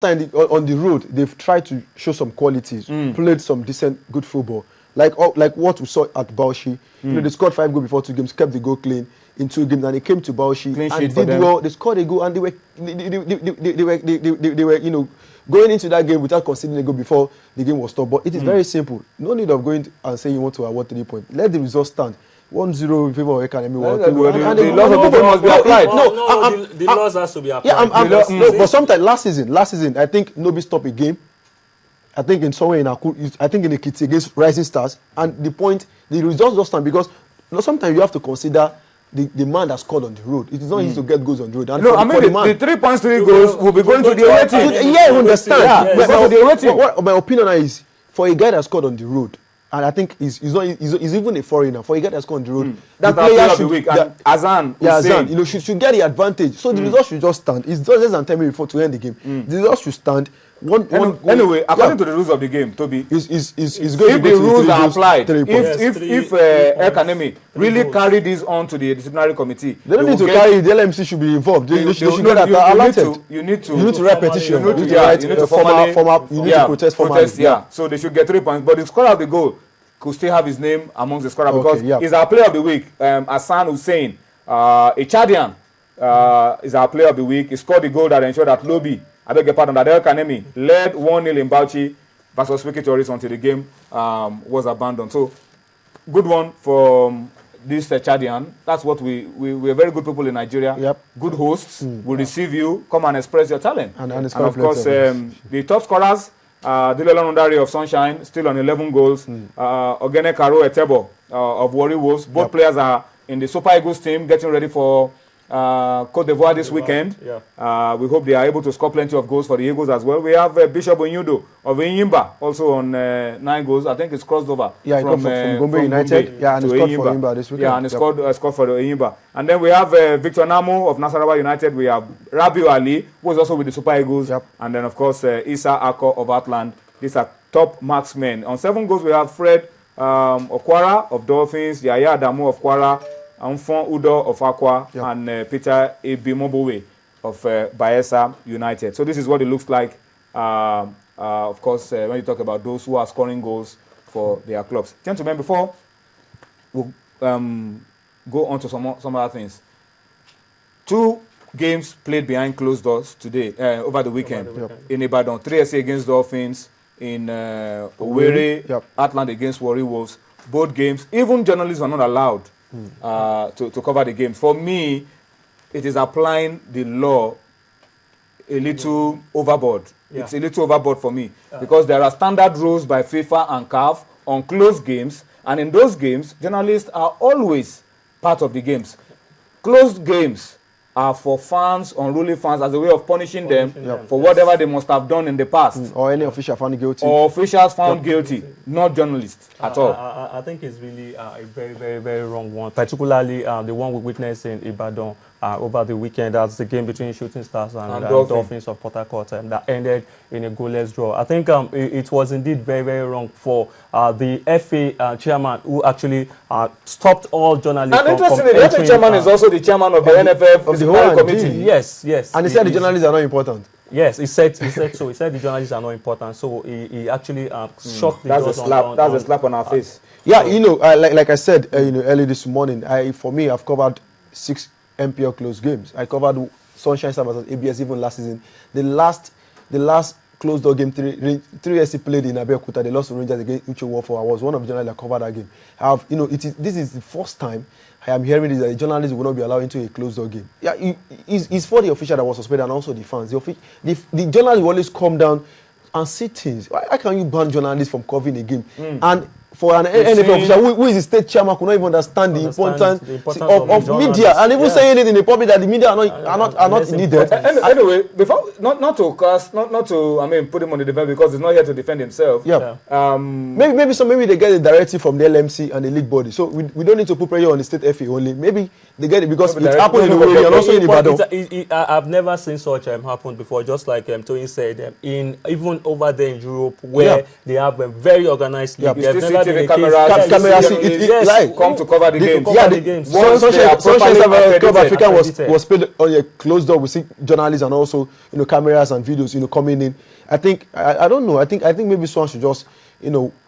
on the road, they've tried to show some qualities, played some decent, good football. Like what we saw at Bauchi. They scored 5 goals before 2 games, kept the goal clean in 2 games, and they came to Bauchi and did well. They scored a goal, and they were going into that game without conceding a goal before the game was stopped. But it is very simple. No need of going and saying you want to award 3 points. Let the result stand. 1-0 in favor of Academy. The loss of the game must be applied. The loss has to be applied. Yeah, but sometimes last season, I think Nobi stopped a game. I think in somewhere in Ekiti against Rising Stars, and the results just stand because sometimes you have to consider the man that scored on the road. It is not easy to get goals on the road. And the 3 points, 3 goals will be going to the away team. Yeah, I understand. But my opinion is for a guy that scored on the road. And I think he's even a foreigner. For a guy that's gone on the road, that's the player of the week. And Azan, should get the advantage. So the results should just stand. It's just less than 10 minutes before to end the game. The results should stand. Anyway, according to the rules of the game, Toby, if the rules are applied, if Academy really carry this on to the disciplinary committee, they don't need to carry it. The LMC should be involved. They should know that are alerted. You need to write petition. You need to protest formally. Yeah. So they should get 3 points. But the scorer of the goal could still have his name amongst the scorer because he's our player of the week. Hassan Hussein, a Chadian, is our player of the week. He scored the goal that ensured that Lobi, I beg your pardon, that El Kanemi led 1-0 in Bauchi versus Wiki Tourists until the game was abandoned. So, good one for this Chadian. That's what we're very good people in Nigeria. Yep. Good hosts. We'll receive you. Come and express your talent. And of course, the top scorers, Dilola Nundari of Sunshine, still on 11 goals. Ogene Karo Etebo of Warri Wolves. Both players are in the Super Eagles team getting ready for Côte d'Ivoire this weekend. We hope they are able to score plenty of goals for the Eagles as well. We have Bishop Onyudo of Enyimba also on 9 goals. I think it's crossed over from Gombe United. Yeah, and he scored for Enyimba this weekend. Yeah, and he scored for the Enyimba. And then we have Victor Namo of Nasarawa United. We have Rabiu Ali, who is also with the Super Eagles. And then, of course, Issa Ako of Atland. These are top marksmen. On 7 goals, we have Fred Okwara of Dolphins, Yaya Adamu of Kwara, Anfon Udo of Aqua, and Peter Ebimobowe of Bayelsa United. So this is what it looks like, of course, when you talk about those who are scoring goals for their clubs. Gentlemen, before we go on to some other things, 2 games played behind closed doors today, over the weekend. In Ibadan, 3SC against Dolphins, in Owerri, Atland against Warri Wolves. Both games, even journalists are not allowed to cover the game. For me, it is applying the law a little overboard. It's a little overboard for me because there are standard rules by FIFA and CAF on closed games, and in those games, journalists are always part of the games. Closed games are for fans, unruly fans, as a way of punishing them for whatever they must have done in the past. Or any official found guilty. Or officials found guilty, not journalists at all. I think it's really a very, very, very wrong one, particularly the one we witnessed in Ibadan over the weekend. That's the game between Shooting Stars and Dolphins of Port Harcourt that ended in a goalless draw. I think it was indeed very, very wrong for the FA chairman who actually stopped all journalists. And interestingly, the FA chairman is also the chairman of the NFF of the whole committee. Yes. And he said the journalists are not important. Yes, he said so. He said the journalists are not important. So he actually shocked the doors on. That's a slap on our face. Yeah, like I said, early this morning, for me, I've covered 6 NPFL close games. I covered Sunshine Stars versus ABS even last season. The last closed door game 3SC played in Abeokuta. They lost to Rangers against Uche Warfare. I was one of the journalists that covered that game. This is the first time I am hearing this, that the journalists will not be allowed into a closed door game. Yeah, it's for the official that was suspended and also the fans. The journalists will always come down and say things. Why can you ban journalists from covering a game? And for an NFL official who is the state chairman could not even understand the importance of media, and even saying it in the public that the media are not needed. Anyway, before not to put him on the defense because he's not here to defend himself. Maybe they get a directive from the LMC and the league body, so we don't need to put pressure on the state FA only. Maybe they get it because it happened in Owerri and also in Ibadan. I've never seen such happen before. Just like Tony said, even over there in Europe where they have a very organized league. TV cameras, come to cover the games. Yeah, the games. Sunshine Club Africa was played on a closed door. We see journalists and also cameras and videos coming in. I think I don't know. I think maybe someone should just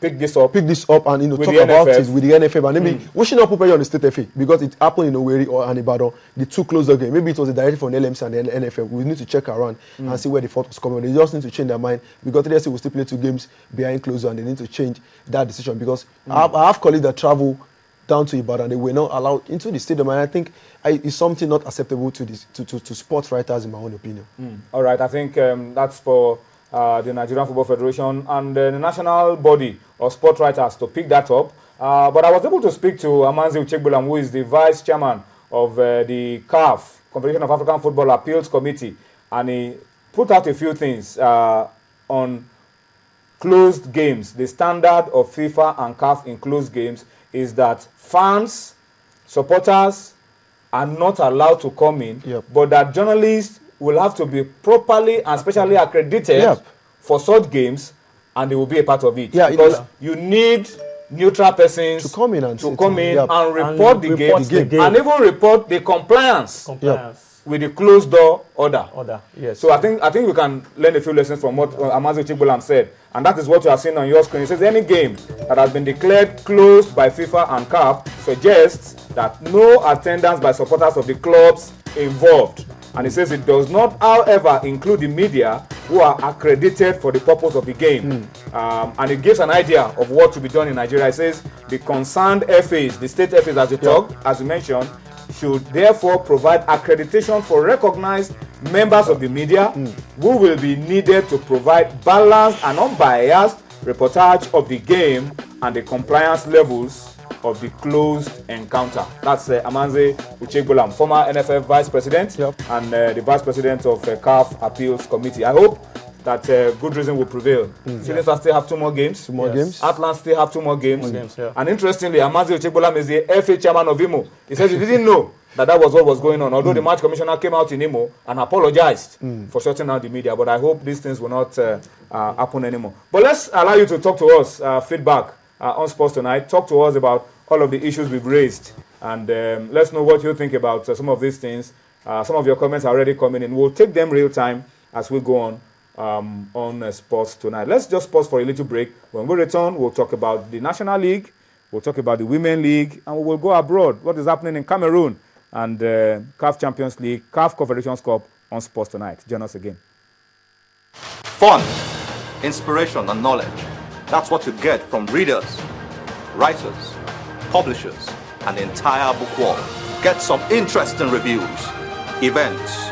pick this up and talk about it with the NFF and maybe we should not put pressure on the state FA because it happened in Owerri or Ibadan, the two closed door games. Maybe it was a directive from the LMC and the NFF. We need to check around and see where the fault was coming. They just need to change their mind because TSC will still play 2 games behind closed door and they need to change that decision because I have colleagues that travel down to Ibadan. They were not allowed into the stadium, and I think it's something not acceptable to sports writers, in my own opinion. All right, I think that's for the Nigerian Football Federation and the national body of sport writers to pick that up. But I was able to speak to Amanzi Uchegbulam, who is the vice chairman of the CAF, Confederation of African Football Appeals Committee, and he put out a few things on closed games. The standard of FIFA and CAF in closed games is that fans, supporters are not allowed to come in, but that journalists will have to be properly and specially accredited for such games, and they will be a part of it. Because you need neutral persons to come in and report the game, and even report the compliance with the closed door order. Yes. So I think we can learn a few lessons from what Amazo Chigbolam said, and that is what you are seeing on your screen. It says any game that has been declared closed by FIFA and CAF suggests that no attendance by supporters of the clubs involved. And it says it does not, however, include the media who are accredited for the purpose of the game. And it gives an idea of what to be done in Nigeria. It says the concerned FAs, the state FAs as you talked, as you mentioned, should therefore provide accreditation for recognized members of the media who will be needed to provide balanced and unbiased reportage of the game and the compliance levels of the closed encounter. That's Amanze Uchegbolam, former NFF Vice President and the Vice President of CAF Appeals Committee. I hope that good reason will prevail. Shooting Stars still have 2 more games. 2 more games. Atlas still have 2 more games. And interestingly, Amanze Uchegbolam is the FA chairman of Imo. He says he didn't know that was what was going on, although the match commissioner came out in Imo and apologized for shutting down the media. But I hope these things will not happen anymore. But let's allow you to talk to us, feedback on Sports Tonight. Talk to us about all of the issues we've raised, and let's know what you think about some of these things. Some of your comments are already coming in. We'll take them real time as we go on Sports Tonight. Let's just pause for a little break. When we return, we'll talk about the National League, we'll talk about the Women League, and we will go abroad. What is happening in Cameroon and CAF Champions League, CAF Confederations Cup on Sports Tonight. Join us again. Fun, inspiration, and knowledge. That's what you get from readers, writers, publishers, and the entire book world. Get some interesting reviews, events,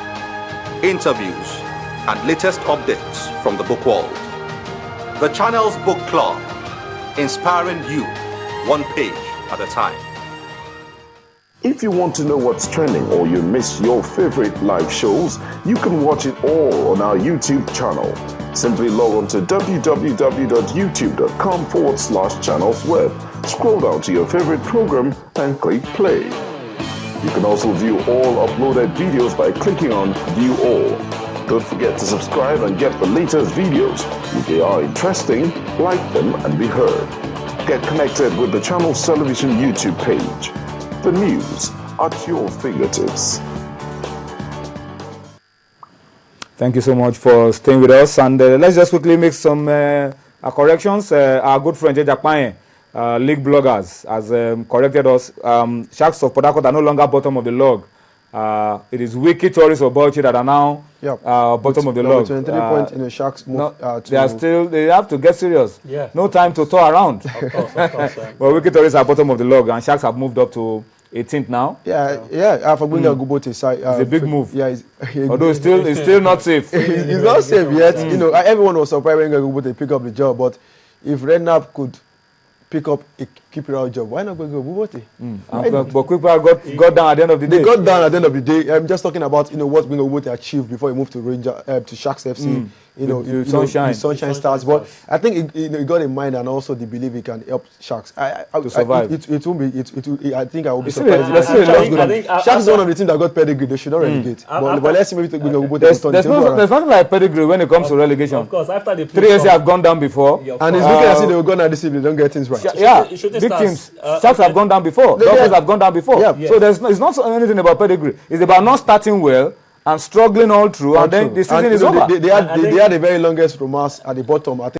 interviews, and latest updates from the book world. The channel's book club, inspiring you 1 page at a time. If you want to know what's trending or you miss your favorite live shows, you can watch it all on our YouTube channel. Simply log on to www.youtube.com/channelsweb. Scroll down to your favorite program and click play. You can also view all uploaded videos by clicking on View All. Don't forget to subscribe and get the latest videos. If they are interesting, like them and be heard. Get connected with the channel's television YouTube page. The news at your fingertips. Thank you so much for staying with us. And let's just quickly make some corrections. Our good friend Jeja Paye, league bloggers, has corrected us. Sharks of Port Harcourt are no longer bottom of the log. It is Wiki Tourists of Bauchi that are now bottom of the log. 23 points in the Sharks move. They have to get serious. Yeah. No time to tour around. Of course. But Wiki Tourists are bottom of the log, and Sharks have moved up to 18th now. For Gbenga Gubote side, it's a big move. Although it's still not safe. It's not safe yet. Everyone was surprised when Gbenga Gubote pick up the job, but if Redknapp could pick up a keep it out job. Why not go Bubote? But Quickpa got down at the end of the day. They got down at the end of the day. I'm just talking about what Bingo Bubote achieved before he moved to Sharks FC. The Sunshine Stars. But I think he got in mind and also the belief he can help Sharks. To survive. It won't be. I think I will be surprised. Sharks is one of the teams that got pedigree. They should not relegate. But let's see maybe Bingo Bubote. There's nothing like pedigree when it comes to relegation. Of course, after the 3 years have gone down before. And it's looking as if they will go down this season. They don't get things right. Big teams. Sharks have gone down before. Dolphins have gone down before. So it's not anything about pedigree. It's about not starting well and struggling all through, and then the season is over. They had the very longest romance at the bottom. I think